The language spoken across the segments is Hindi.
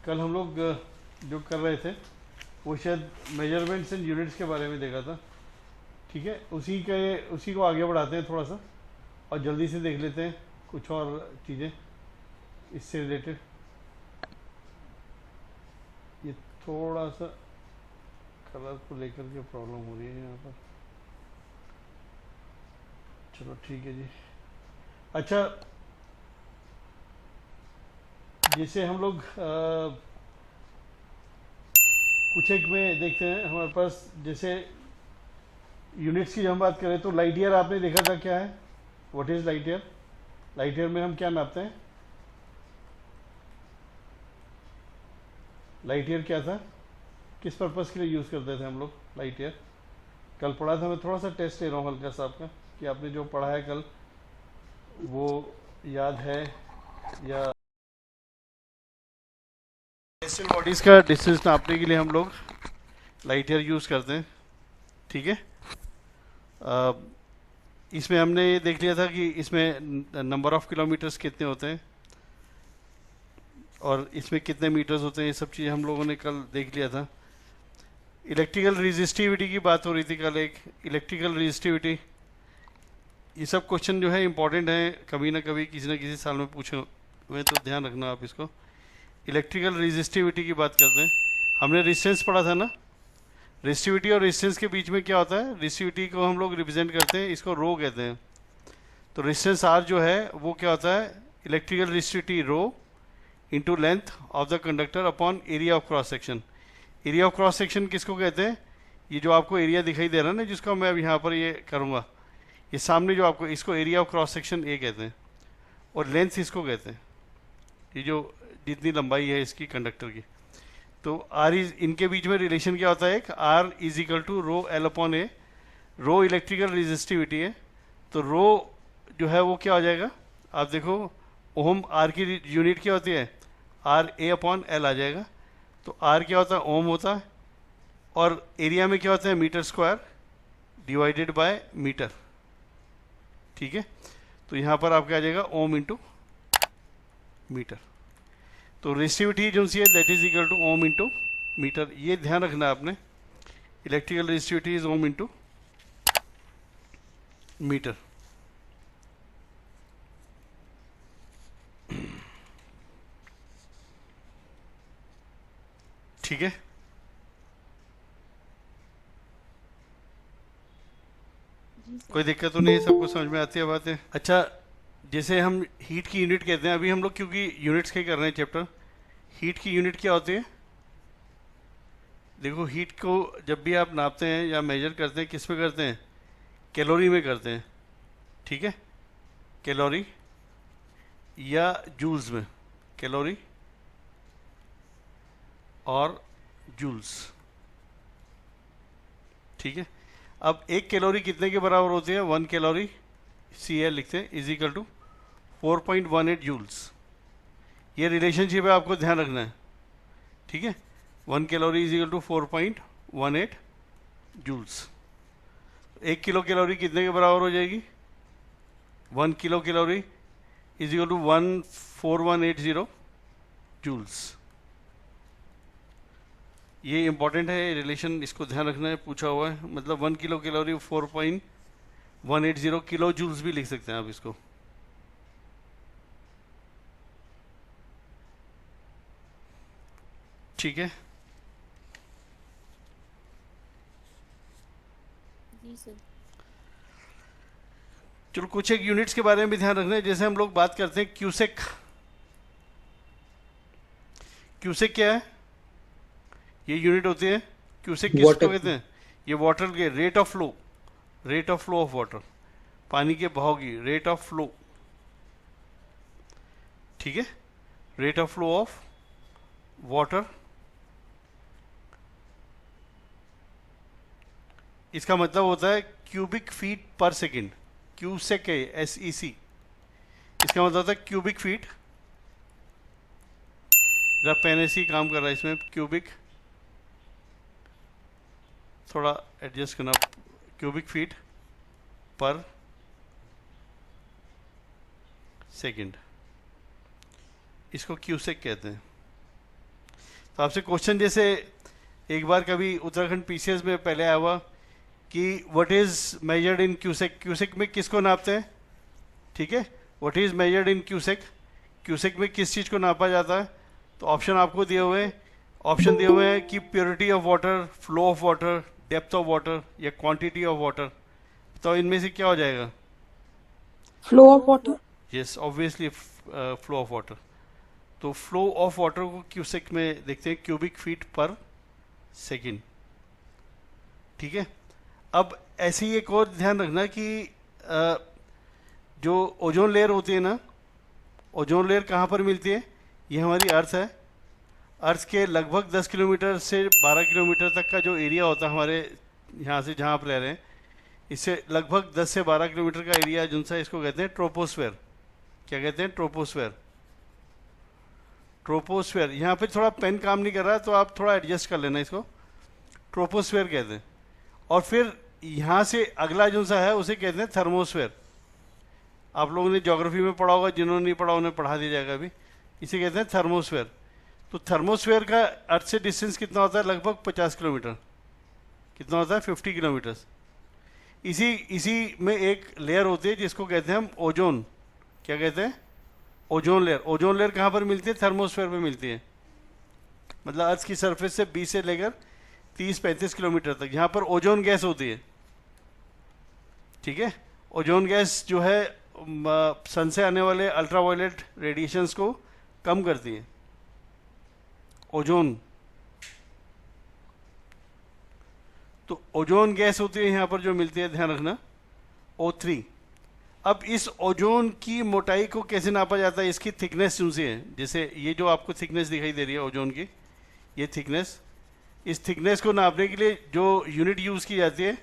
कल हम लोग जो कर रहे थे वो शायद मेजरमेंट्स एंड यूनिट्स के बारे में देखा था। ठीक है, उसी को आगे बढ़ाते हैं थोड़ा सा और जल्दी से देख लेते हैं कुछ और चीज़ें इससे रिलेटेड। ये थोड़ा सा कलर को लेकर के प्रॉब्लम हो रही है यहाँ पर। चलो ठीक है जी। अच्छा, जैसे हम लोग कुछ एक में देखते हैं हमारे पास, जैसे यूनिट्स की जब हम बात करें तो लाइट ईयर आपने देखा था क्या है, what is light year. Light year में हम क्या नापते हैं, लाइट ईयर क्या था, किस पर्पस के लिए यूज़ करते थे हम लोग लाइट ईयर। कल पढ़ा था, मैं थोड़ा सा टेस्ट ले रहा हूँ हल्का सा आपका कि आपने जो पढ़ा है कल वो याद है या। सेलेस्टियल बॉडीज़ का डिस्टेंस नापने के लिए हम लोग लाइट ईयर यूज़ करते हैं। ठीक है, इसमें हमने ये देख लिया था कि इसमें नंबर ऑफ किलोमीटर्स कितने होते हैं और इसमें कितने मीटर्स होते हैं, ये सब चीज़ हम लोगों ने कल देख लिया था। इलेक्ट्रिकल रेजिस्टिविटी की बात हो रही थी कल, एक इलेक्ट्रिकल रेजिस्टिविटी। ये सब क्वेश्चन जो है इंपॉर्टेंट है, कभी ना कभी किसी न किसी साल में पूछे हुए, तो ध्यान रखना आप इसको। इलेक्ट्रिकल रेजिस्टिविटी की बात करते हैं। हमने रेजिस्टेंस पढ़ा था ना, रेजिस्टिविटी और रेजिस्टेंस के बीच में क्या होता है, रेजिस्टिविटी को हम लोग रिप्रेजेंट करते हैं, इसको रो कहते हैं। तो रेजिस्टेंस आर जो है वो क्या होता है, electrical resistivity rho into length of the conductor upon area of cross section. Area of cross section किसको कहते हैं, ये जो आपको एरिया दिखाई दे रहा है ना, जिसको मैं अब यहाँ पर ये करूँगा, ये सामने जो आपको, इसको area of cross section A कहते हैं और लेंथ इसको कहते हैं, ये जो जितनी लंबाई है इसकी कंडक्टर की। तो आर इज, इनके बीच में रिलेशन क्या होता है, एक R is equal to rho L upon A. Rho electrical resistivity है, तो रो जो है वो क्या हो जाएगा, आप देखो ओम, आर की यूनिट क्या होती है, आर ए अपॉन एल आ जाएगा। तो आर क्या होता है, ओम होता है, और एरिया में क्या होता है, metre square divided by metre. ठीक है, तो यहाँ पर आपका आ जाएगा ओम इंटू मीटर। तो रेजिस्टिविटी जो सी है that is equal to ohm into metre, ये ध्यान रखना आपने। Electrical resistivity is ohm into metre. ठीक है, कोई दिक्कत तो नहीं है, सबको समझ में आती है बातें। अच्छा, जैसे हम हीट की यूनिट कहते हैं, अभी हम लोग क्योंकि यूनिट्स के कर रहे हैं चैप्टर, हीट की यूनिट क्या होती है। देखो, हीट को जब भी आप नापते हैं या मेजर करते हैं, किस में करते हैं, कैलोरी में करते हैं। ठीक है, कैलोरी या जूल्स में, कैलोरी और जूल्स। ठीक है, अब एक कैलोरी कितने के बराबर होती है, 1 कैलोरी, सी एल लिखते हैं, इज इक्वल टू 4.18 जूल्स। ये रिलेशनशिप है, आपको ध्यान रखना है। ठीक है, 1 calorie is equal to 4.18 joules. 1 kilo calorie कितने के बराबर हो जाएगी, 1 kilo calorie is equal to 14180 joules. ये इंपॉर्टेंट है रिलेशन, इसको ध्यान रखना है, पूछा हुआ है। मतलब 1 किलो कैलोरी 4.180 किलो जूल्स भी लिख सकते हैं आप इसको। ठीक है, जी सर। चलो कुछ एक यूनिट्स के बारे में भी ध्यान रखना है। जैसे हम लोग बात करते हैं क्यूसेक, क्यूसेक क्या है, ये यूनिट होती है। क्यूसेक किसको वाटर कहते हैं, ये वाटर के rate of flow, rate of flow of water, पानी के बहाव की रेट ऑफ फ्लो। ठीक है, rate of flow of water, इसका मतलब होता है क्यूबिक फीट पर सेकेंड। क्यूसेक है, SEC, इसका मतलब होता है क्यूबिक फीट। जरा पेन ऐसे ही काम कर रहा है इसमें, क्यूबिक, थोड़ा एडजस्ट करना, क्यूबिक फीट पर सेकेंड, इसको क्यूसेक कहते हैं। तो आपसे क्वेश्चन जैसे एक बार कभी उत्तराखंड पीसीएस में पहले आया हुआ कि what is measured in cusec, cusec में किसको नापते हैं, ठीक है, what is measured in cusec, cusec में किस चीज़ को नापा जाता है। तो ऑप्शन आपको दिए हुए हैं, ऑप्शन दिए हुए हैं कि purity of water, flow of water, depth of water या क्वांटिटी ऑफ वाटर। तो इनमें से क्या हो जाएगा? Flow of water. Yes obviously flow of water. तो फ्लो ऑफ वाटर को क्यूसेक में देखते हैं, क्यूबिक फीट पर सेकेंड, ठीक है। अब ऐसे ही एक और ध्यान रखना कि जो ओजोन लेयर होती है ना, ओजोन लेयर कहाँ पर मिलती है? ये हमारी अर्थ है, अर्थ के लगभग 10 किलोमीटर से 12 किलोमीटर तक का जो एरिया होता है हमारे यहाँ से जहाँ आप रह रहे हैं, इससे लगभग 10 से 12 किलोमीटर का एरिया जो सा, इसको कहते हैं ट्रोपोस्फेयर। क्या कहते हैं? ट्रोपोस्फेयर। ट्रोपोस्फेयर, यहाँ पे थोड़ा पेन काम नहीं कर रहा तो आप थोड़ा एडजस्ट कर लेना इसको, ट्रोपोस्फेयर कहते हैं। और फिर यहाँ से अगला जो सा है उसे कहते हैं थर्मोस्फेयर। आप लोगों ने ज्योग्राफी में पढ़ा होगा, जिन्होंने नहीं पढ़ा उन्हें पढ़ा दिया जाएगा अभी। इसे कहते हैं थर्मोस्फेयर। तो थर्मोस्फेयर का अर्थ से डिस्टेंस कितना होता है? लगभग 50 किलोमीटर। कितना होता है? 50 किलोमीटर। इसी में एक लेयर होती है जिसको कहते हैं हम ओजोन। क्या कहते हैं? Ozone layer. ओजोन लेयर कहाँ पर मिलती है? थर्मोस्फेयर पे मिलती है। मतलब अर्थ की सरफेस से 20 से लेकर 30-35 किलोमीटर तक, यहाँ पर ओजोन गैस होती है, ठीक है। ओजोन गैस जो है सन से आने वाले अल्ट्रावायलेट रेडिएशंस को कम करती है, ओजोन। तो ओजोन गैस होती है यहाँ पर जो मिलती है, ध्यान रखना, O3। अब इस ओजोन की मोटाई को कैसे नापा जाता है? इसकी थिकनेस जो सी है, जैसे ये जो आपको थिकनेस दिखाई दे रही है ओजोन की, ये थिकनेस, इस थिकनेस को नापने के लिए जो यूनिट यूज़ की जाती है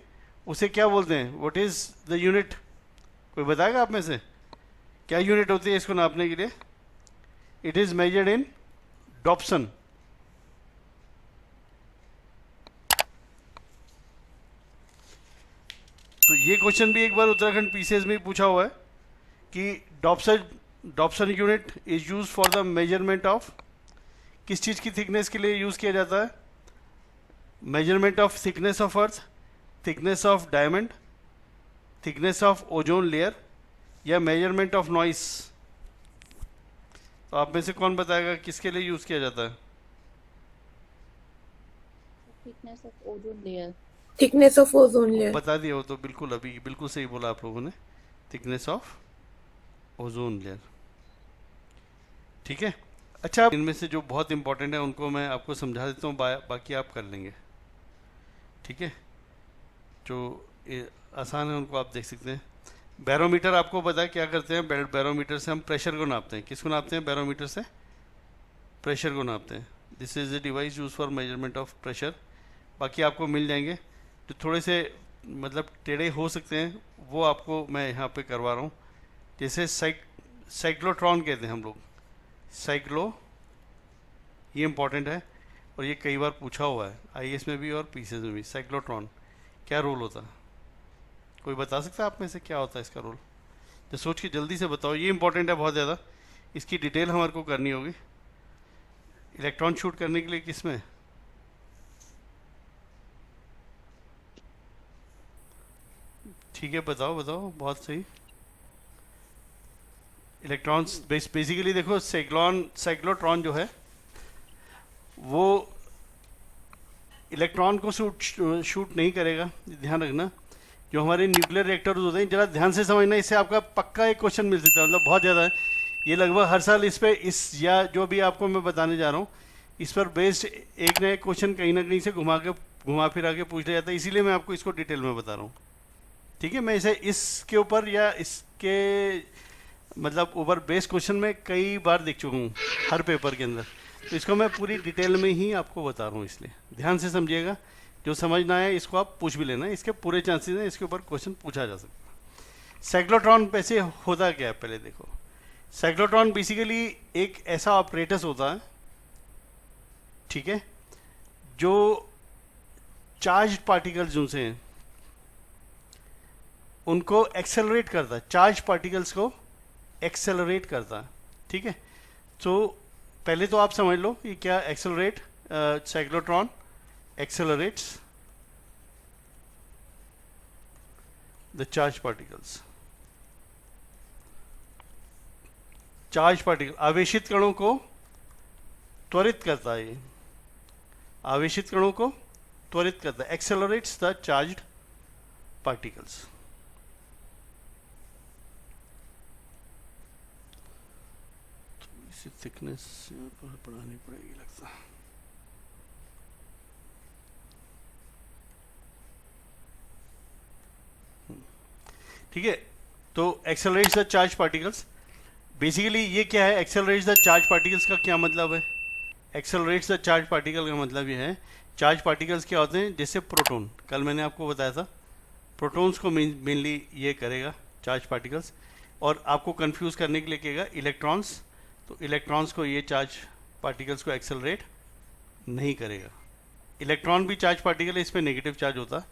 उसे क्या बोलते हैं? What is the unit? कोई बताएगा आप में से क्या यूनिट होती है इसको नापने के लिए? It is measured in Dobson. तो ये क्वेश्चन भी एक बार उत्तराखंड पीसीएस में पूछा हुआ है कि Dobson unit is use for the measurement of, किस चीज़ की थिकनेस के लिए यूज़ किया जाता है? Measurement of thickness of earth, thickness of diamond, thickness of ozone layer या मेजरमेंट ऑफ नॉइस। तो आप में से कौन बताएगा किसके लिए यूज़ किया जाता है? Thickness of ozone layer. Thickness of ozone layer. बता दिया हो तो बिल्कुल, अभी बिल्कुल सही बोला आप लोगों ने, थिकनेस ऑफ ओजोन लेयर, ठीक है। अच्छा, इनमें से जो बहुत इंपॉर्टेंट है उनको मैं आपको समझा देता हूँ, बाकी आप कर लेंगे, ठीक है। जो आसान है उनको आप देख सकते हैं। बैरोमीटर आपको पता है क्या करते हैं? बैरोमीटर से हम प्रेशर को नापते हैं। किसको नापते हैं? बैरोमीटर से प्रेशर को नापते हैं। This is a device use for measurement of pressure. बाकी आपको मिल जाएंगे, जो थोड़े से मतलब टेढ़े हो सकते हैं वो आपको मैं यहाँ पे करवा रहा हूँ। जैसे साइक्लोट्रॉन कहते हैं हम लोग, साइक्लो, ये इंपॉर्टेंट है और ये कई बार पूछा हुआ है आईएएस में भी और पीसीएस में भी। साइक्लोट्रॉन क्या रोल होता है? कोई बता सकता है आप में से क्या होता है इसका रोल? तो सोच के जल्दी से बताओ, ये इंपॉर्टेंट है बहुत ज़्यादा, इसकी डिटेल हमारे को करनी होगी। इलेक्ट्रॉन शूट करने के लिए किस में? ठीक है, बताओ बताओ, बहुत सही। इलेक्ट्रॉन्स बेसिकली देखो, साइक्लोट्रॉन जो है वो इलेक्ट्रॉन को शूट नहीं करेगा, ध्यान रखना। जो हमारे न्यूक्लियर रिएक्टर्स होते हैं, जरा ध्यान से समझना, इससे आपका पक्का एक क्वेश्चन मिल सकता है, मतलब बहुत ज़्यादा है ये, लगभग हर साल इस पे या जो भी आपको मैं बताने जा रहा हूँ इस पर बेस्ड एक ना एक क्वेश्चन कहीं ना कहीं से घुमा फिरा के पूछ लिया जाता है, इसीलिए मैं आपको इसको डिटेल में बता रहा हूँ, ठीक है। मैं इसे इसके ऊपर या इसके मतलब ऊपर बेस्ड क्वेश्चन में कई बार देख चुका हूँ हर पेपर के अंदर, तो इसको मैं पूरी डिटेल में ही आपको बता रहा हूँ, इसलिए ध्यान से समझिएगा। जो समझ ना आए इसको आप पूछ भी लेना, इसके पूरे चांसेस हैं इसके ऊपर क्वेश्चन पूछा जा सकता है। साइक्लोट्रॉन पैसे होता क्या है पहले देखो। साइक्लोट्रॉन बेसिकली एक ऐसा ऑपरेटस होता है, ठीक है, जो चार्ज पार्टिकल्स जो से हैं उनको एक्सेलरेट करता है, चार्ज पार्टिकल्स को एक्सेलरेट करता है, ठीक है। तो पहले तो आप समझ लो कि क्या accelerate cyclotron accelerates the charged particles. Charge particle आवेशित कणों को त्वरित करता है, आवेशित कणों को त्वरित करता है, एक्सेलरेट्स द चार्ज्ड पार्टिकल्स। इसी थिकनेस पढ़ानी पड़ेगी लगता है। ठीक है, तो accelerates the charge particles, basically ये क्या है, एक्सेलरेट्स द चार्ज पार्टिकल्स का क्या मतलब है? एक्सेलरेट्स द चार्ज पार्टिकल का मतलब ये है, चार्ज पार्टिकल्स क्या होते हैं, जैसे प्रोटॉन, कल मैंने आपको बताया था, प्रोटॉन्स को मेनली ये करेगा चार्ज पार्टिकल्स, और आपको कंफ्यूज करने के लिए कहेगा इलेक्ट्रॉन्स, तो इलेक्ट्रॉन्स को ये चार्ज पार्टिकल्स को एक्सेलरेट नहीं करेगा। इलेक्ट्रॉन भी चार्ज पार्टिकल है, इस पर नेगेटिव चार्ज होता है,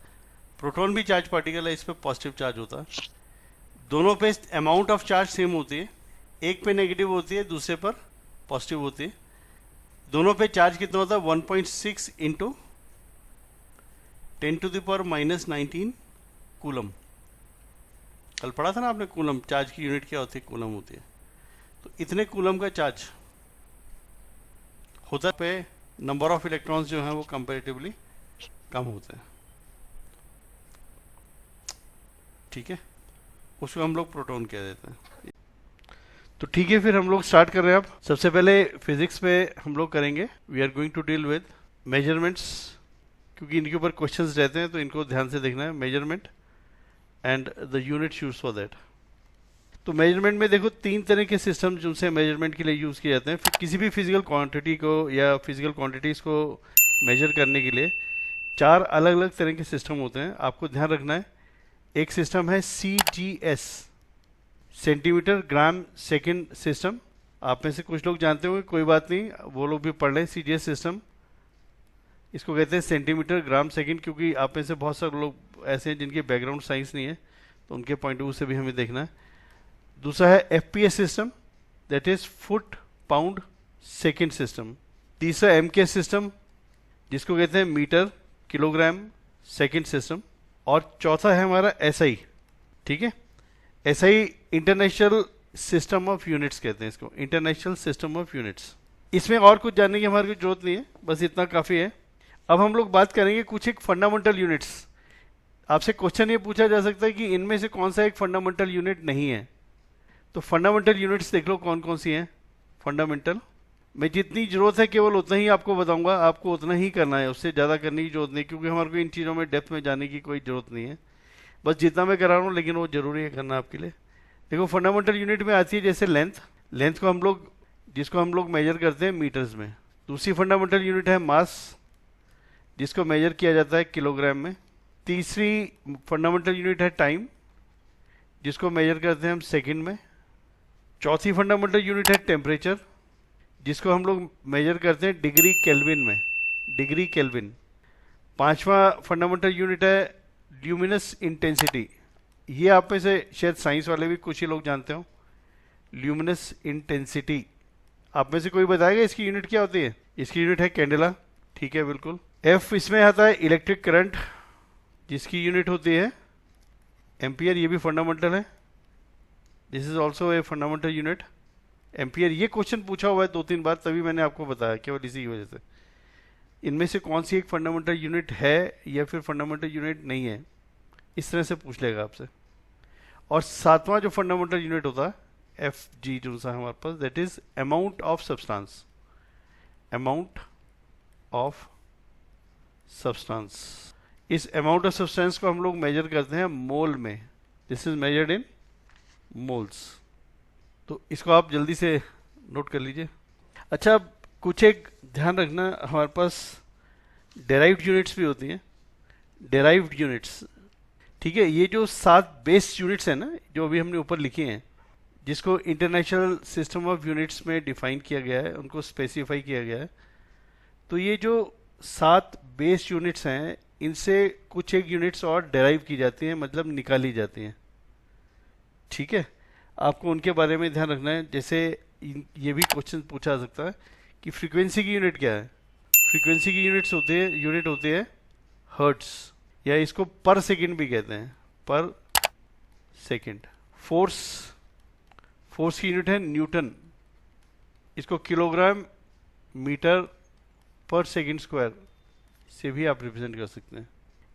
प्रोटॉन भी चार्ज पार्टिकल है, इस पर पॉजिटिव चार्ज होता है। दोनों पे अमाउंट ऑफ चार्ज सेम होती है, एक पे नेगेटिव होती है, दूसरे पर पॉजिटिव होती है। दोनों पे चार्ज कितना होता है, 1.6 इंटू 10⁻⁻19 कूलम। कल पढ़ा था ना आपने कूलम, चार्ज की यूनिट क्या होती है, कूलम होती है। तो इतने कूलम का चार्ज होता पे नंबर ऑफ इलेक्ट्रॉन्स जो हैं वो कंपैरेटिवली कम होते हैं। ठीक है, उसको हम लोग प्रोटॉन कह देते हैं। तो ठीक है, फिर हम लोग स्टार्ट कर रहे हैं। अब सबसे पहले फिजिक्स पे हम लोग करेंगे, we are going to deal with measurements, क्योंकि इनके ऊपर क्वेश्चंस रहते हैं तो इनको ध्यान से देखना है। Measurement and the unit use for that. तो मेजरमेंट में देखो 3 तरह के सिस्टम जिनसे मेजरमेंट के लिए यूज़ किए जाते हैं। फिर किसी भी फिजिकल क्वांटिटी को या फिजिकल क्वांटिटीज़ को मेजर करने के लिए 4 अलग अलग तरह के सिस्टम होते हैं, आपको ध्यान रखना है। एक सिस्टम है CGS, centimetre gram second system. आप में से कुछ लोग जानते होंगे, कोई बात नहीं, वो लोग भी पढ़ लें। CGS सिस्टम, इसको कहते हैं सेंटीमीटर ग्राम सेकंड, क्योंकि आप में से बहुत सारे लोग ऐसे हैं जिनके बैकग्राउंड साइंस नहीं है, तो उनके पॉइंट ऑफ व्यू से भी हमें देखना है। दूसरा है FPS system, that is foot pound second system. तीसरा MK सिस्टम, जिसको कहते हैं मीटर किलोग्राम सेकंड सिस्टम। और चौथा है हमारा SI। ठीक है, SI international system of units कहते हैं इसको, इंटरनेशनल सिस्टम ऑफ यूनिट्स। इसमें और कुछ जानने की हमारी कोई जरूरत नहीं है, बस इतना काफ़ी है। अब हम लोग बात करेंगे कुछ एक फंडामेंटल यूनिट्स। आपसे क्वेश्चन ये पूछा जा सकता है कि इनमें से कौन सा एक फंडामेंटल यूनिट नहीं है। तो फंडामेंटल यूनिट्स देख लो कौन कौन सी हैं। फंडामेंटल मैं जितनी ज़रूरत है केवल उतना ही आपको बताऊंगा, आपको उतना ही करना है, उससे ज़्यादा करने की जरूरत नहीं, क्योंकि हमारे को इन चीज़ों में डेप्थ में जाने की कोई ज़रूरत नहीं है। बस जितना मैं करा रहा हूँ, लेकिन वो ज़रूरी है करना आपके लिए। देखो फंडामेंटल यूनिट में आती है जैसे लेंथ, लेंथ को हम लोग, जिसको हम लोग मेजर करते हैं मीटर्स में। दूसरी फंडामेंटल यूनिट है मास, जिसको मेजर किया जाता है किलोग्राम में। तीसरी फंडामेंटल यूनिट है टाइम, जिसको मेजर करते हैं हम सेकंड में। चौथी फंडामेंटल यूनिट है टेम्परेचर, जिसको हम लोग मेजर करते हैं डिग्री केल्विन में, डिग्री केल्विन। पांचवा फंडामेंटल यूनिट है ल्यूमिनस इंटेंसिटी। ये आप में से शायद साइंस वाले भी कुछ ही लोग जानते हो, ल्यूमिनस इंटेंसिटी। आप में से कोई बताएगा इसकी यूनिट क्या होती है? इसकी यूनिट है कैंडेला। ठीक है, बिल्कुल। F इसमें आता है इलेक्ट्रिक करंट, जिसकी यूनिट होती है एम्पियर। ये भी फंडामेंटल है, this is also a fundamental unit, ampere. ये क्वेश्चन पूछा हुआ है 2-3 बार, तभी मैंने आपको बताया, केवल इसी की वजह से। इनमें से कौन सी एक फंडामेंटल यूनिट है या फिर फंडामेंटल यूनिट नहीं है, इस तरह से पूछ लेगा आपसे। और 7वां जो फंडामेंटल यूनिट होता है FG जो सा हमारे पास, that is amount of substance, amount of substance. इस अमाउंट ऑफ सब्सटेंस को हम लोग मेजर करते हैं मोल में, this is measured in moles. तो इसको आप जल्दी से नोट कर लीजिए। अच्छा, अब कुछ एक ध्यान रखना, हमारे पास डेराइव्ड यूनिट्स भी होती हैं, डेराइव्ड यूनिट्स। ठीक है, ये जो 7 बेस यूनिट्स हैं ना, जो अभी हमने ऊपर लिखी हैं, जिसको इंटरनेशनल सिस्टम ऑफ यूनिट्स में डिफाइन किया गया है, उनको स्पेसिफाई किया गया है। तो ये जो 7 बेस यूनिट्स हैं, इनसे कुछ एक यूनिट्स और डेराइव की जाती हैं, मतलब निकाली जाती हैं। ठीक है, आपको उनके बारे में ध्यान रखना है। जैसे ये भी क्वेश्चन पूछा जा सकता है कि फ्रीक्वेंसी की यूनिट क्या है? फ्रीक्वेंसी की यूनिट होती है हर्ट्स, या इसको पर सेकंड भी कहते हैं, पर सेकंड। फोर्स की यूनिट है न्यूटन, इसको किलोग्राम मीटर पर सेकंड स्क्वायर से भी आप रिप्रेजेंट कर सकते हैं।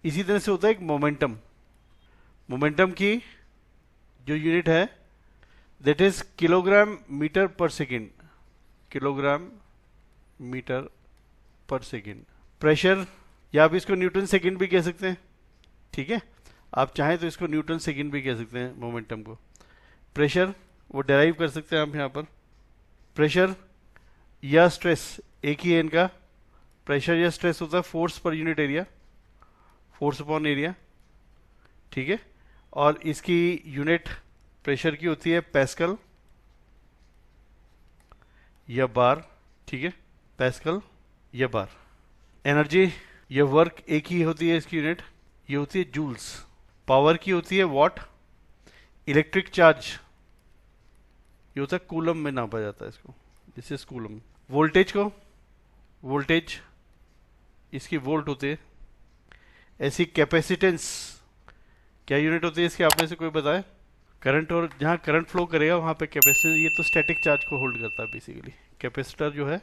इसी तरह से होता है एक मोमेंटम की जो यूनिट है दैट इज किलोग्राम मीटर पर सेकंड, किलोग्राम मीटर पर सेकंड। प्रेशर, या आप इसको न्यूटन सेकंड भी कह सकते हैं, ठीक है, आप चाहें तो इसको न्यूटन सेकंड भी कह सकते हैं मोमेंटम को। प्रेशर वो डेराइव कर सकते हैं आप यहाँ पर। प्रेशर या स्ट्रेस एक ही है इनका, प्रेशर या स्ट्रेस होता है force per unit area, force upon area, ठीक है। और इसकी यूनिट प्रेशर की होती है पैस्कल या बार, ठीक है, पैस्कल या बार। एनर्जी या वर्क एक ही होती है, इसकी यूनिट ये होती है जूल्स। पावर की होती है वॉट। इलेक्ट्रिक चार्ज ये होता है कूलम में नापा जाता है इसको, दिस इज कूलम। वोल्टेज इसकी वोल्ट होती है। ऐसी कैपेसिटेंस क्या यूनिट होती है इसकी, आप में से कोई बताए? करंट, और जहाँ करंट फ्लो करेगा वहाँ पे कैपेसिटेंस, ये तो स्टैटिक चार्ज को होल्ड करता है बेसिकली। कैपेसिटर जो है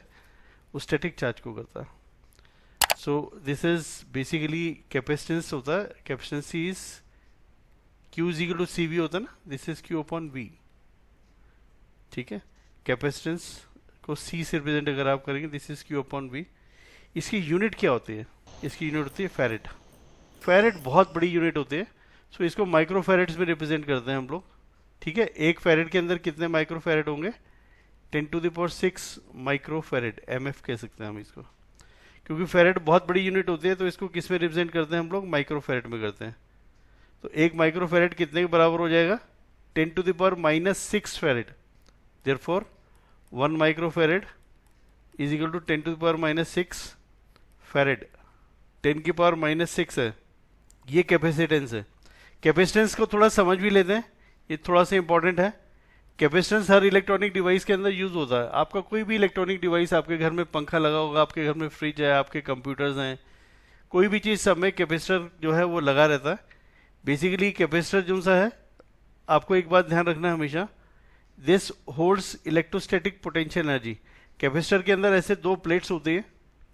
वो स्टैटिक चार्ज को करता है। So this is basically capacitance होता है, capacitance is Q is equal to CV होता है ना, this is Q upon V, ठीक है। कैपेसिटेंस को C से रिप्रेजेंट अगर आप करेंगे, this is Q upon V। इसकी यूनिट क्या होती है? इसकी यूनिट होती है फैरेड। फैरेड बहुत बड़ी यूनिट होती है, सो इसको माइक्रो फैरेड्स में रिप्रेजेंट करते हैं हम लोग, ठीक है। एक फैरेड के अंदर कितने माइक्रो फैरेड होंगे? 10⁶ माइक्रो फैरेड, MF कह सकते हैं हम इसको। क्योंकि फैरेड बहुत बड़ी यूनिट होती है तो इसको किस में रिप्रेजेंट करते हैं हम लोग? माइक्रो फैरेड में करते हैं। तो एक माइक्रो फैरेड कितने के बराबर हो जाएगा? 10⁻⁻6 farad. Therefore 1 micro farad is equal to 10⁻⁻6 farad. 10⁻⁻6 है, ये कैपेसिटेंस है। कैपेसिटेंस को थोड़ा समझ भी लेते हैं, ये थोड़ा सा इंपॉर्टेंट है। कैपेसिटेंस हर इलेक्ट्रॉनिक डिवाइस के अंदर यूज होता है। आपका कोई भी इलेक्ट्रॉनिक डिवाइस, आपके घर में पंखा लगा होगा, आपके घर में फ्रिज है, आपके कंप्यूटर्स हैं, कोई भी चीज़, सब में कैपेसिटर जो है वो लगा रहता है। बेसिकली कैपेसिटर जो सा है, आपको एक बात ध्यान रखना है हमेशा, this holds electrostatic potential energy. Capacitor के अंदर ऐसे दो प्लेट्स होती हैं,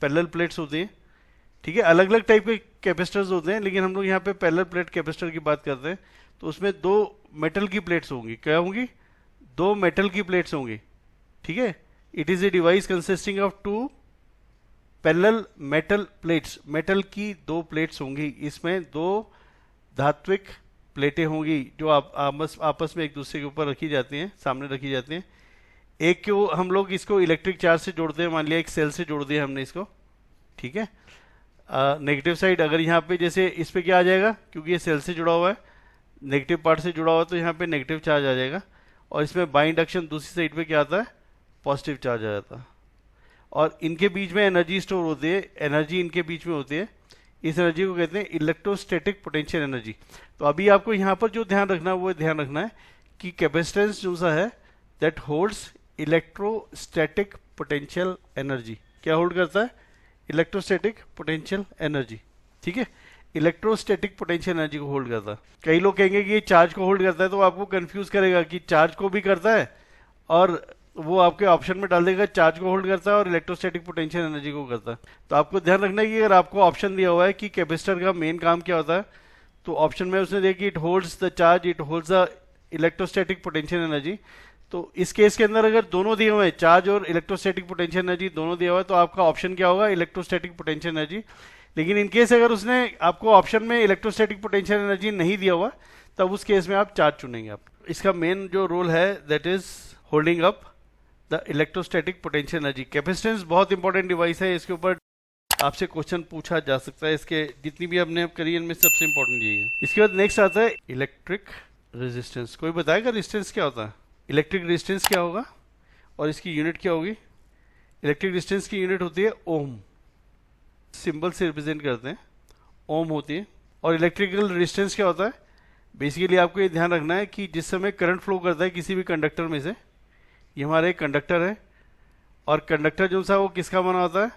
पैरेलल प्लेट्स होती हैं, ठीक है। अलग अलग टाइप के कैपेसिटर्स होते हैं, लेकिन हम लोग यहाँ पे पैरेलल प्लेट कैपेसिटर की बात करते हैं। तो उसमें दो मेटल की प्लेट्स होंगी। क्या होंगी? दो मेटल की प्लेट्स होंगी, ठीक है। It is a device consisting of 2 parallel metal plates. Metal की दो प्लेट्स होंगी, इसमें दो धात्विक प्लेटें होंगी जो आपस में एक दूसरे के ऊपर रखी जाती हैं, सामने रखी जाती हैं। एक को हम लोग इसको इलेक्ट्रिक चार्ज से जोड़ते हैं, मान लिया एक सेल से जोड़ दिया हमने इसको, ठीक है। नेगेटिव साइड अगर यहाँ पे, जैसे इस पे क्या आ जाएगा, क्योंकि ये सेल से जुड़ा हुआ है, नेगेटिव पार्ट से जुड़ा हुआ है, तो यहाँ पे नेगेटिव चार्ज आ जाएगा। और इसमें बाई इंडक्शन दूसरी साइड पे क्या आता है? पॉजिटिव चार्ज आ जाता है। और इनके बीच में एनर्जी स्टोर होती है, एनर्जी इनके बीच में होती है। इस एनर्जी को कहते हैं इलेक्ट्रोस्टैटिक पोटेंशियल एनर्जी। तो अभी आपको यहाँ पर जो ध्यान रखना है वो ध्यान रखना है कि कैपेसिटेंस जो सा है that holds electrostatic potential energy. क्या होल्ड करता है? इलेक्ट्रोस्टैटिक पोटेंशियल एनर्जी, ठीक है। इलेक्ट्रोस्टैटिक पोटेंशियल एनर्जी को होल्ड करता है। कई लोग कहेंगे कि ये चार्ज को होल्ड करता है, तो आपको कंफ्यूज करेगा कि चार्ज को भी करता है, और वो आपके ऑप्शन में डाल देगा चार्ज को होल्ड करता है और इलेक्ट्रोस्टैटिक पोटेंशियल एनर्जी को करता है। तो आपको ध्यान रखना है कि अगर आपको ऑप्शन दिया हुआ है कि कैपेसिटर का मेन काम क्या होता है, तो ऑप्शन में उसने दिया कि it holds the charge, it holds the electrostatic potential energy. तो इस केस के अंदर अगर दोनों दिए हुए हैं, चार्ज और इलेक्ट्रोस्टैटिक पोटेंशियल एनर्जी दोनों दिया हुआ है, तो आपका ऑप्शन क्या होगा? Electrostatic potential energy. लेकिन इन केस अगर उसने आपको ऑप्शन में इलेक्ट्रोस्टैटिक पोटेंशियल एनर्जी नहीं दिया हुआ, तब उस केस में आप चार्ज चुनेंगे। आप इसका मेन जो रोल है that is holding up the electrostatic potential energy. Capacitance बहुत इंपॉर्टेंट डिवाइस है, इसके ऊपर आपसे क्वेश्चन पूछा जा सकता है। इसके जितनी भी हमने करी इनमें सबसे इंपॉर्टेंट यही है। इसके बाद नेक्स्ट आता है इलेक्ट्रिक रेजिस्टेंस। कोई बताएगा रेजिस्टेंस क्या होता है? इलेक्ट्रिक रेजिस्टेंस क्या होगा और इसकी यूनिट क्या होगी? इलेक्ट्रिक रेजिस्टेंस की यूनिट होती है ओम, सिंबल से रिप्रेजेंट करते हैं, ओम होती है। और इलेक्ट्रिकल रेजिस्टेंस क्या होता है? बेसिकली आपको ये ध्यान रखना है कि जिस समय करंट फ्लो करता है किसी भी कंडक्टर में से, ये हमारा एक कंडक्टर है, और कंडक्टर जो सा वो किसका बना होता है?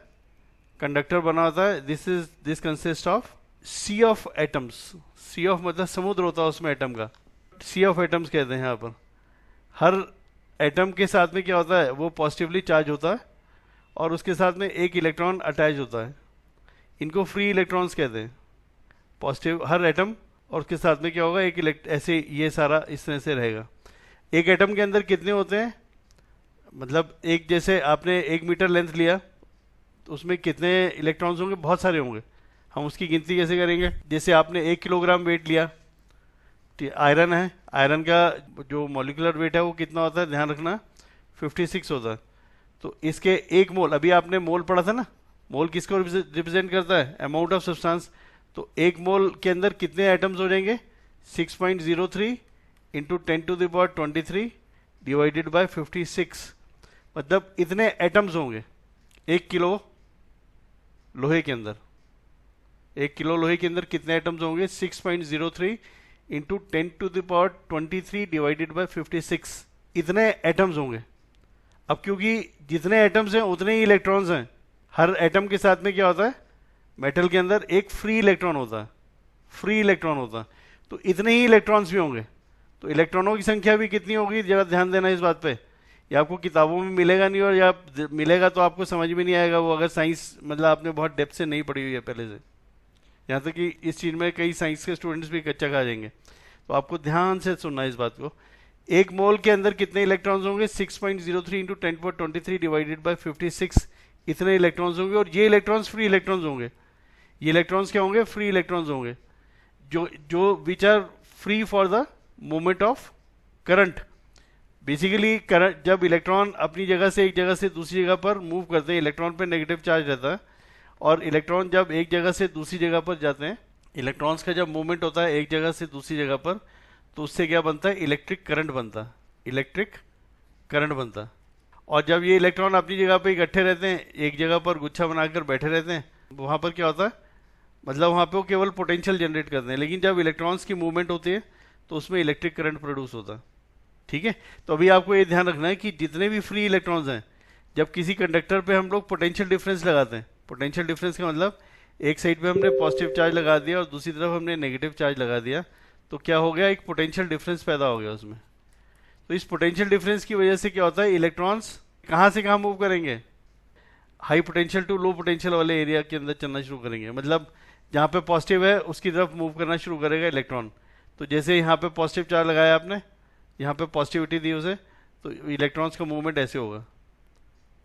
कंडक्टर बना होता है, this consist of sea of atoms. Sea of मतलब समुद्र होता है उसमें एटम का, सी ऑफ एटम्स कहते हैं यहाँ पर। हर एटम के साथ में क्या होता है, वो पॉजिटिवली चार्ज होता है और उसके साथ में एक इलेक्ट्रॉन अटैच होता है। इनको फ्री इलेक्ट्रॉन्स कहते हैं। पॉजिटिव हर एटम और उसके साथ में क्या होगा, एक ऐसे ये सारा इस तरह से रहेगा। एक एटम के अंदर कितने होते हैं, मतलब एक जैसे आपने 1 मीटर लेंथ लिया तो उसमें कितने इलेक्ट्रॉन्स होंगे, बहुत सारे होंगे। हम उसकी गिनती कैसे करेंगे, जैसे आपने 1 किलोग्राम वेट लिया, आयरन है, आयरन का जो मॉलिक्यूलर वेट है वो कितना होता है, ध्यान रखना 56 होता है। तो इसके 1 मोल, अभी आपने मोल पढ़ा था ना, मोल किसको रिप्रेजेंट करता है, अमाउंट ऑफ सब्सटेंस। तो 1 मोल के अंदर कितने एटम्स हो जाएंगे, 6.03 इंटू 10⁻23 डिवाइडेड बाय 56, मतलब इतने एटम्स होंगे 1 किलो लोहे के अंदर। 1 किलो लोहे के अंदर कितने एटम्स होंगे, 6.03 इंटू 10⁻23 डिवाइडेड बाय 56, इतने एटम्स होंगे। अब क्योंकि जितने एटम्स हैं उतने ही इलेक्ट्रॉन्स हैं, हर एटम के साथ में क्या होता है, मेटल के अंदर एक फ्री इलेक्ट्रॉन होता है, फ्री इलेक्ट्रॉन होता है, तो इतने ही इलेक्ट्रॉन्स भी होंगे। तो इलेक्ट्रॉनों की संख्या भी कितनी होगी, जरा ध्यान देना इस बात पे। ये आपको किताबों में मिलेगा नहीं, और या मिलेगा तो आपको समझ में नहीं आएगा वो, अगर साइंस मतलब आपने बहुत डेप्थ से नहीं पढ़ी हुई है पहले से। यहाँ तक कि इस चीज़ में कई साइंस के स्टूडेंट्स भी कच्चा खा जाएंगे, तो आपको ध्यान से सुनना इस बात को। 1 मोल के अंदर कितने इलेक्ट्रॉन्स होंगे, 6.03 इंटू 10⁻23 डिवाइडेड बाय 56, इतने इलेक्ट्रॉन्स होंगे। और ये इलेक्ट्रॉन्स फ्री इलेक्ट्रॉन्स होंगे। ये इलेक्ट्रॉन्स क्या होंगे, फ्री इलेक्ट्रॉन्स होंगे, जो which are free for the movement of current. Basically current, जब इलेक्ट्रॉन अपनी जगह से एक जगह से दूसरी जगह पर मूव करते हैं, इलेक्ट्रॉन पे नेगेटिव चार्ज रहता है, और इलेक्ट्रॉन जब एक जगह से दूसरी जगह पर जाते हैं, इलेक्ट्रॉन्स का जब मूवमेंट होता है एक जगह से दूसरी जगह पर, तो उससे क्या बनता है, इलेक्ट्रिक करंट बनता है, इलेक्ट्रिक करंट बनता है। और जब ये इलेक्ट्रॉन अपनी जगह पे इकट्ठे रहते हैं, एक जगह पर गुच्छा बनाकर बैठे रहते हैं, वहाँ पर क्या होता है, मतलब वहाँ पे वो केवल पोटेंशियल जनरेट करते हैं। लेकिन जब इलेक्ट्रॉन्स की मूवमेंट होती है तो उसमें इलेक्ट्रिक करंट प्रोड्यूस होता है। ठीक है, तो अभी आपको ये ध्यान रखना है कि जितने भी फ्री इलेक्ट्रॉन्स हैं, जब किसी कंडक्टर पे हम लोग पोटेंशियल डिफरेंस लगाते हैं, पोटेंशियल डिफरेंस का मतलब एक साइड पे हमने पॉजिटिव चार्ज लगा दिया और दूसरी तरफ हमने नेगेटिव चार्ज लगा दिया, तो क्या हो गया, एक पोटेंशियल डिफरेंस पैदा हो गया उसमें। तो इस पोटेंशियल डिफरेंस की वजह से क्या होता है, इलेक्ट्रॉन्स कहाँ से कहाँ मूव करेंगे, high potential to low potential वाले एरिया के अंदर चलना शुरू करेंगे। मतलब जहाँ पे पॉजिटिव है उसकी तरफ मूव करना शुरू करेगा इलेक्ट्रॉन। तो जैसे यहाँ पे पॉजिटिव चार्ज लगाया आपने, यहाँ पे पॉजिटिविटी दी उसे, तो इलेक्ट्रॉन्स का मूवमेंट ऐसे होगा।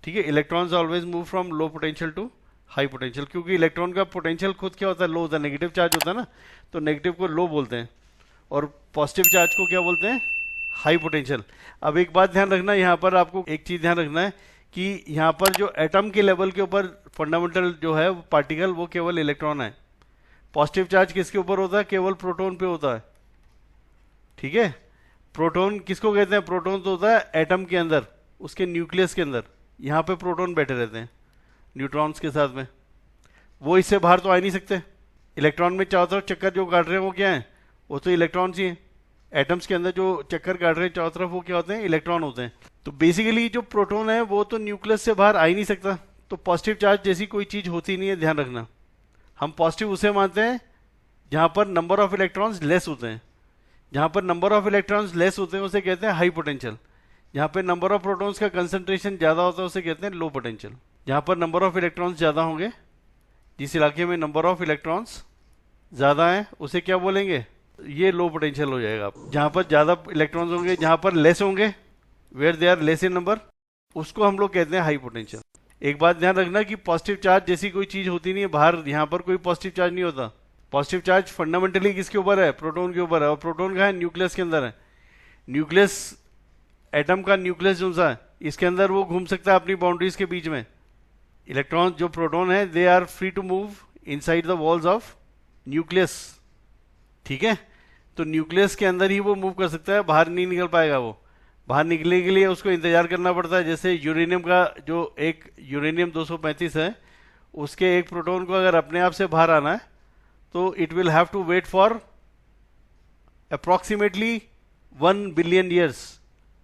ठीक है, electrons always move from low potential to high potential, क्योंकि इलेक्ट्रॉन का पोटेंशियल खुद क्या होता है, लो होता है, नेगेटिव चार्ज होता है ना, तो नेगेटिव को लो बोलते हैं और पॉजिटिव चार्ज को क्या बोलते हैं, हाई पोटेंशियल। अब एक बात ध्यान रखना, यहाँ पर आपको एक चीज ध्यान रखना है कि यहाँ पर जो एटम के लेवल के ऊपर फंडामेंटल जो है पार्टिकल, वो केवल इलेक्ट्रॉन है। पॉजिटिव चार्ज किसके ऊपर होता है, केवल प्रोटॉन पे होता है। ठीक है, प्रोटॉन किसको कहते हैं, प्रोटॉन तो होता है एटम के अंदर, उसके न्यूक्लियस के अंदर, यहाँ पे प्रोटॉन बैठे रहते हैं न्यूट्रॉन्स के साथ में, वो इससे बाहर तो आ ही नहीं सकते। इलेक्ट्रॉन में चारों तरफ चक्कर जो काट रहे हैं वो क्या है, वो तो इलेक्ट्रॉन्स ही हैं। एटम्स के अंदर जो चक्कर काट रहे हैं चारों तरफ, वो क्या होते हैं, इलेक्ट्रॉन होते हैं। तो बेसिकली जो प्रोटॉन है वो तो न्यूक्लियस से बाहर आ ही नहीं सकता, तो पॉजिटिव चार्ज जैसी कोई चीज होती नहीं है, ध्यान रखना। हम पॉजिटिव उसे मानते हैं जहां पर नंबर ऑफ इलेक्ट्रॉन्स लेस होते हैं। जहां पर नंबर ऑफ इलेक्ट्रॉन्स लेस होते हैं उसे कहते हैं हाई पोटेंशियल। जहां पर नंबर ऑफ प्रोटॉन्स का कंसंट्रेशन ज्यादा होता है उसे कहते हैं लो पोटेंशियल। जहां पर नंबर ऑफ इलेक्ट्रॉन्स ज्यादा होंगे, जिस इलाके में नंबर ऑफ इलेक्ट्रॉन्स ज्यादा है, उसे क्या बोलेंगे, ये लो पोटेंशियल हो जाएगा। जहां पर ज्यादा इलेक्ट्रॉन्स होंगे, जहां पर लेस होंगे, where they are less in number, उसको हम लोग कहते हैं हाई पोटेंशियल। एक बात ध्यान रखना कि पॉजिटिव चार्ज जैसी कोई चीज होती नहीं है बाहर, यहाँ पर कोई पॉजिटिव चार्ज नहीं होता। पॉजिटिव चार्ज फंडामेंटली किसके ऊपर है, प्रोटॉन के ऊपर है, और प्रोटॉन का है न्यूक्लियस के अंदर है। न्यूक्लियस, एटम का न्यूक्लियस जो सा है, इसके अंदर वो घूम सकता है अपनी बाउंड्रीज के बीच में। इलेक्ट्रॉन जो प्रोटॉन है, they are free to move inside the walls of nucleus. ठीक है, तो न्यूक्लियस के अंदर ही वो मूव कर सकता है, बाहर नहीं निकल पाएगा। वो बाहर निकलने के लिए उसको इंतजार करना पड़ता है। जैसे यूरेनियम का जो एक यूरेनियम 235 है, उसके एक प्रोटॉन को अगर अपने आप से बाहर आना है तो it will have to wait for approximately 1 billion years.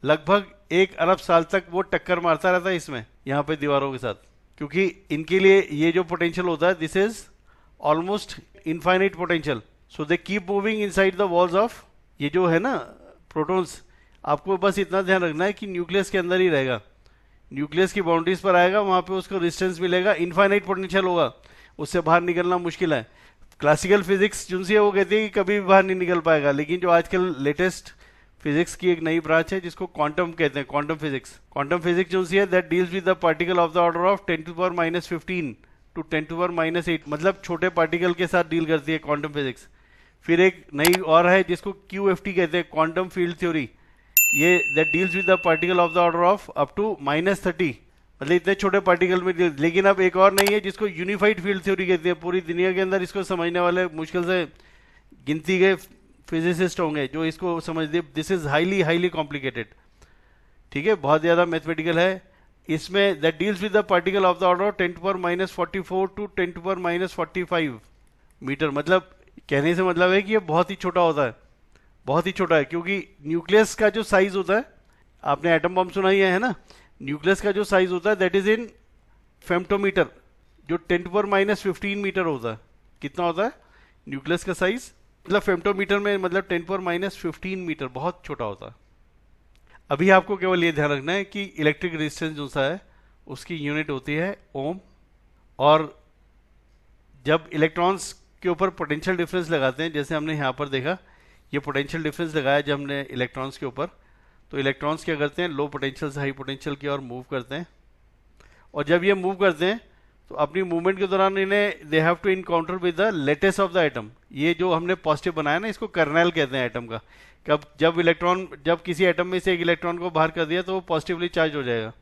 लगभग 1 अरब साल तक वो टक्कर मारता रहता है इसमें, यहाँ पे दीवारों के साथ। क्योंकि इनके लिए ये जो पोटेंशियल होता है this is almost infinite potential, so they keep moving inside the walls of, ये जो है ना प्रोटॉन्स, आपको बस इतना ध्यान रखना है कि न्यूक्लियस के अंदर ही रहेगा, न्यूक्लियस की बाउंड्रीज पर आएगा, वहां पे उसको रेजिस्टेंस मिलेगा, इनफाइनाइट पोटेंशियल होगा, उससे बाहर निकलना मुश्किल है। क्लासिकल फिजिक्स जिनसे वो कहती है कि कभी भी बाहर नहीं निकल पाएगा, लेकिन जो आजकल लेटेस्ट फिजिक्स की एक नई ब्रांच है जिसको क्वांटम कहते हैं, क्वांटम फिजिक्स जो है that deals with the particle of the order of 10⁻⁻15 to 10⁻⁸, मतलब छोटे पार्टिकल के साथ डील करती है क्वांटम फिजिक्स। फिर एक नई और है जिसको QFT कहते हैं, क्वांटम फील्ड थ्योरी, ये that deals with the particle of the order of up to -30, मतलब इतने छोटे पार्टिकल में डील। लेकिन अब एक और नहीं है जिसको यूनिफाइड फील्ड थ्योरी कहते हैं, पूरी दुनिया के अंदर इसको समझने वाले मुश्किल से गिनती गए फिजिसिस्ट होंगे जो इसको समझते। दिस इज हाईली कॉम्प्लिकेटेड, ठीक है, बहुत ज़्यादा मैथमेटिकल है। इसमें that deals with the particle of the order 10⁻⁴ to 10⁻⁴ metre, मतलब कहने से मतलब है कि ये बहुत ही छोटा होता है, बहुत ही छोटा है, क्योंकि न्यूक्लियस का जो साइज होता है, आपने एटम बम सुना ही है ना, न्यूक्लियस का जो साइज होता है दैट इज इन फेम्टोमीटर, जो 10⁻⁻15 मीटर होता है। कितना होता है न्यूक्लियस का साइज, मतलब फेम्टोमीटर में मतलब 10⁻⁻15 मीटर, बहुत छोटा होता है। अभी आपको केवल ये ध्यान रखना है कि इलेक्ट्रिक रेजिस्टेंस जो सा है उसकी यूनिट होती है ओम, और जब इलेक्ट्रॉन्स के ऊपर पोटेंशियल डिफरेंस लगाते हैं, जैसे हमने यहाँ पर देखा, ये पोटेंशियल डिफरेंस लगाया जब हमने इलेक्ट्रॉन्स के ऊपर, तो इलेक्ट्रॉन्स क्या करते हैं, लो पोटेंशियल से हाई पोटेंशियल की ओर मूव करते हैं, और जब ये मूव करते हैं तो अपनी मूवमेंट के दौरान इन्हें they have to encounter with the latest of the atom. ये जो हमने पॉजिटिव बनाया ना, इसको कर्नेल कहते हैं एटम का। कब जब किसी एटम में से एक इलेक्ट्रॉन को बाहर कर दिया तो वो पॉजिटिवली चार्ज हो जाएगा,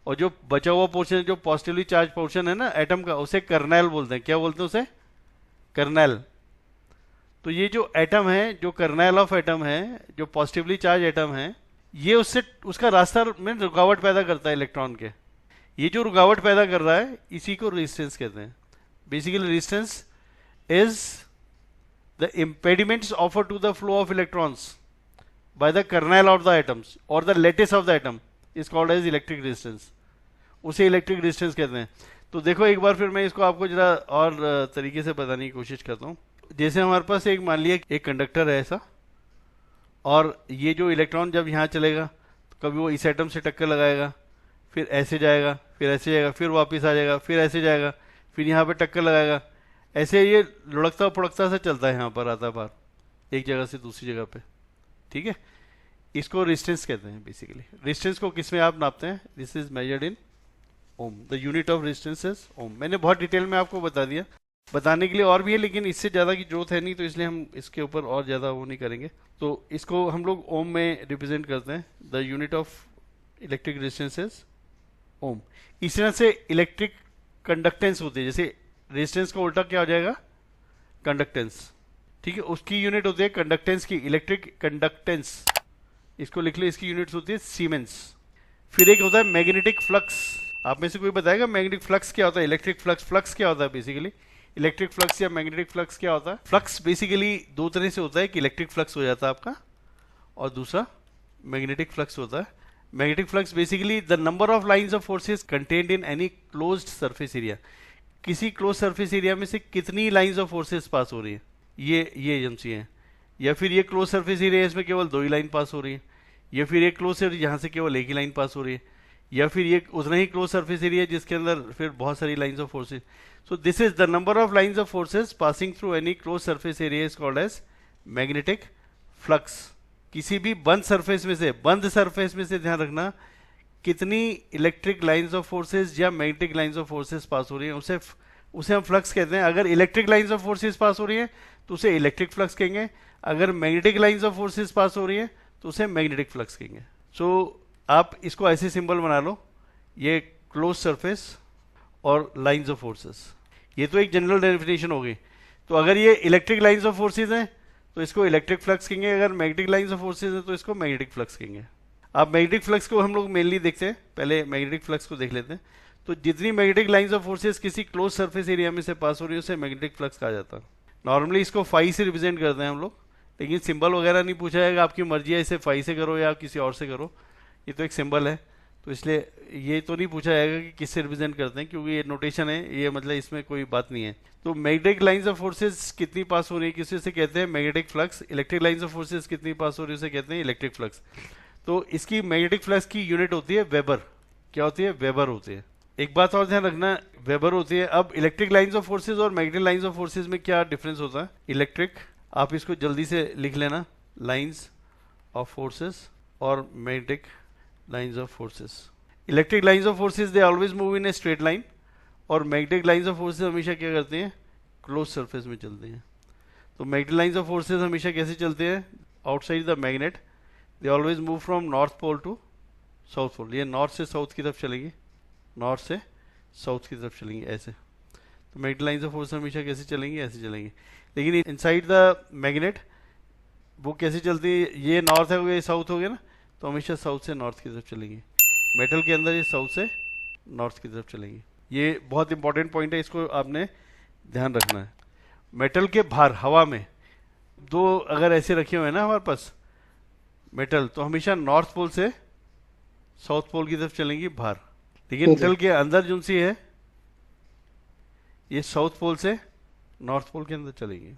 और जो बचा हुआ पोर्शन, जो पॉजिटिवली चार्ज पोर्शन है ना एटम का, उसे कर्नेल बोलते हैं। क्या बोलते हैं उसे? कर्नेल। तो ये जो एटम है, जो कर्नेल ऑफ एटम है, जो पॉजिटिवली चार्ज एटम है, ये उसका रास्ता में रुकावट पैदा करता है इलेक्ट्रॉन के। ये जो रुकावट पैदा कर रहा है इसी को रेजिस्टेंस कहते हैं। Basically resistance is the impediments offer to the flow of electrons by the kernel of the atoms और the latest of the atom is called as electric resistance. उसे इलेक्ट्रिक रेजिस्टेंस कहते हैं। तो देखो एक बार फिर मैं इसको आपको जरा और तरीके से बताने की कोशिश करता हूँ। जैसे हमारे पास एक, मान लिया एक कंडक्टर है ऐसा, और ये जो इलेक्ट्रॉन जब यहाँ चलेगा तो कभी वो इस एटम से टक्कर लगाएगा, फिर ऐसे जाएगा, फिर ऐसे जाएगा, फिर वापस आ जाएगा, फिर ऐसे जाएगा, फिर यहाँ पे टक्कर लगाएगा, ऐसे ये लुढ़कता फुड़कता से चलता है, यहाँ पर आता बार एक जगह से दूसरी जगह पे, ठीक है। इसको रेजिस्टेंस कहते हैं। बेसिकली रेजिस्टेंस को किस में आप नापते हैं? This is measured in ohm. The unit of resistance is ohm. मैंने बहुत डिटेल में आपको बता दिया, बताने के लिए और भी है लेकिन इससे ज़्यादा की जरूरत है नहीं, तो इसलिए हम इसके ऊपर और ज़्यादा वो नहीं करेंगे। तो इसको हम लोग ओम में रिप्रेजेंट करते हैं। The unit of electric resistance is ohm. इस तरह से इलेक्ट्रिक कंडक्टेंस होती है, जैसे रेजिस्टेंस का उल्टा क्या हो जाएगा? कंडक्टेंस, ठीक है। उसकी यूनिट होती है कंडक्टेंस की, इलेक्ट्रिक कंडक्टेंस, इसको लिख ले, इसकी यूनिट्स होती है सीमेंस। फिर एक होता है मैग्नेटिक फ्लक्स। आप में से कोई बताएगा मैग्नेटिक फ्लक्स क्या होता है? इलेक्ट्रिक फ्लक्स, फ्लक्स क्या होता है बेसिकली? इलेक्ट्रिक फ्लक्स या मैग्नेटिक फ्लक्स क्या होता है? फ्लक्स बेसिकली दो तरह से होता है, कि इलेक्ट्रिक फ्लक्स हो जाता है आपका, और दूसरा मैग्नेटिक फ्लक्स होता है। Magnetic flux basically the number of lines of forces contained in any closed surface area. किसी क्लोज सरफेस एरिया में से कितनी लाइंस ऑफ फोर्सेस पास हो रही है, ये एजेंसी है। या फिर ये क्लोज सरफेस एरिया है, इसमें केवल दो ही लाइन पास हो रही है। या फिर एक क्लोज एरिया जहाँ से केवल एक ही लाइन पास हो रही है। या फिर ये उतना ही क्लोज सरफेस एरिया जिसके अंदर फिर बहुत सारी lines of forces. So this is the number of lines of forces passing through any close surface area is called as magnetic flux. किसी भी बंद सरफेस में से ध्यान रखना कितनी इलेक्ट्रिक लाइंस ऑफ फोर्सेस या magnetic lines of forces pass हो रही है, उसे हम फ्लक्स कहते हैं। अगर electric lines of forces pass हो रही है तो उसे इलेक्ट्रिक फ्लक्स कहेंगे। अगर magnetic lines of forces pass हो रही है तो उसे मैग्नेटिक फ्लक्स कहेंगे। सो आप इसको ऐसे सिंबल बना लो, ये क्लोज सरफेस और लाइंस ऑफ फोर्सेस। ये तो एक जनरल डेफिनेशन हो गई। तो अगर ये इलेक्ट्रिक लाइंस ऑफ फोर्सेस हैं तो इसको इलेक्ट्रिक फ्लक्स कहेंगे, अगर मैग्नेटिक लाइंस ऑफ फोर्सेस हैं तो इसको मैग्नेटिक फ्लक्स कहेंगे। अब मैग्नेटिक फ्लक्स को हम लोग मेनली देखते हैं, पहले मैग्नेटिक फ्लक्स को देख लेते हैं। तो जितनी मैग्नेटिक लाइंस ऑफ फोर्सेस किसी क्लोज सरफेस एरिया में से पास हो रही है उसे मैग्नेटिक फ्लक्स कहा जाता है। नॉर्मली इसको फाई से रिप्रेजेंट करते हैं हम लोग, लेकिन सिंबल वगैरह नहीं पूछा जाएगा, आपकी मर्जी है, इसे फाई से करो या किसी और से करो, ये तो एक सिंबल है। तो इसलिए ये तो नहीं पूछा जाएगा कि किससे रिप्रेजेंट करते हैं, क्योंकि ये नोटेशन है, ये मतलब इसमें कोई बात नहीं है। तो मैग्नेटिक लाइंस ऑफ फोर्सेस कितनी पास हो रही है, किसी से कहते हैं magnetic flux. Electric lines of forces कितनी पास हो रही है, उसे कहते हैं इलेक्ट्रिक फ्लक्स। तो इसकी मैग्नेटिक फ्लक्स की यूनिट होती है वेबर। क्या होती है? वेबर होती है। एक बात और ध्यान रखना, वेबर होती है। अब इलेक्ट्रिक लाइंस ऑफ फोर्सेस और मैग्नेटिक लाइंस ऑफ फोर्सेस में क्या डिफरेंस होता है? इलेक्ट्रिक, आप इसको जल्दी से लिख लेना, लाइंस ऑफ फोर्सेस और magnetic lines of forces. Electric lines of forces they always move in a straight line, और मैग्नेटिक लाइंस ऑफ फोर्सेस हमेशा क्या करते हैं? क्लोज सरफेस में चलते हैं। तो मैग्नेटिक लाइंस ऑफ फोर्सेस हमेशा कैसे चलते हैं? Outside the magnet they always move from north pole to south pole. ये नॉर्थ से साउथ की तरफ चलेंगी, नॉर्थ से साउथ की तरफ चलेंगी ऐसे। तो मैग्नेटिक लाइंस ऑफ फोर्स हमेशा कैसे चलेंगी? ऐसे चलेंगी। लेकिन इनसाइड द मैग्नेट वो कैसे चलती है? ये नॉर्थ है, ये साउथ हो गया ना, तो हमेशा साउथ से नॉर्थ की तरफ चलेंगी। मेटल के अंदर ये साउथ से नॉर्थ की तरफ चलेंगी। ये बहुत इंपॉर्टेंट पॉइंट है, इसको आपने ध्यान रखना है। मेटल के बाहर हवा में दो अगर ऐसे रखे हुए हैं ना हमारे पास मेटल, तो हमेशा नॉर्थ पोल से साउथ पोल की तरफ चलेंगी बाहर। लेकिन मेटल के अंदर जो सी है ये साउथ पोल से नॉर्थ पोल के अंदर चलेंगी।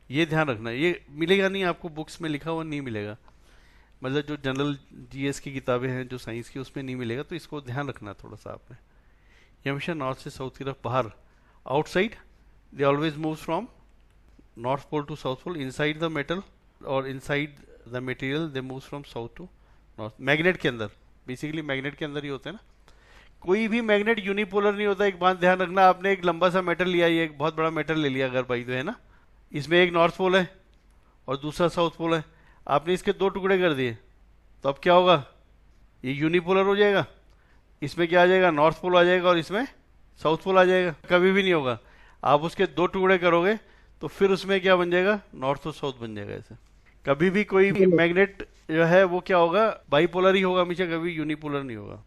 ये ध्यान रखना, ये मिलेगा नहीं आपको, बुक्स में लिखा हुआ नहीं मिलेगा, मतलब जो जनरल जीएस की किताबें हैं जो साइंस की उसमें नहीं मिलेगा। तो इसको ध्यान रखना थोड़ा सा आपने। ये हमेशा नॉर्थ से साउथ की तरफ बाहर, outside they always move from north pole to south pole. Inside the metal और inside the material they move from south to north. Magnet के अंदर, बेसिकली मैग्नेट के अंदर ही होते हैं ना, कोई भी मैग्नेट यूनिपोलर नहीं होता। एक बात ध्यान रखना, आपने एक लंबा सा मेटल लिया, ये एक बहुत बड़ा मेटल ले लिया अगर भाई, तो है ना, इसमें एक नॉर्थ पोल है और दूसरा साउथ पोल है। आपने इसके दो टुकड़े कर दिए, तो अब क्या होगा? ये यूनिपोलर हो जाएगा। इसमें क्या आ जाएगा? नॉर्थ पोल आ जाएगा, और इसमें साउथ पोल आ जाएगा। कभी भी नहीं होगा। आप उसके दो टुकड़े करोगे तो फिर उसमें क्या बन जाएगा? नॉर्थ और साउथ बन जाएगा। ऐसे कभी भी कोई मैग्नेट जो है वो क्या होगा? बाईपोलर ही होगा हमेशा, कभी यूनिपोलर नहीं होगा।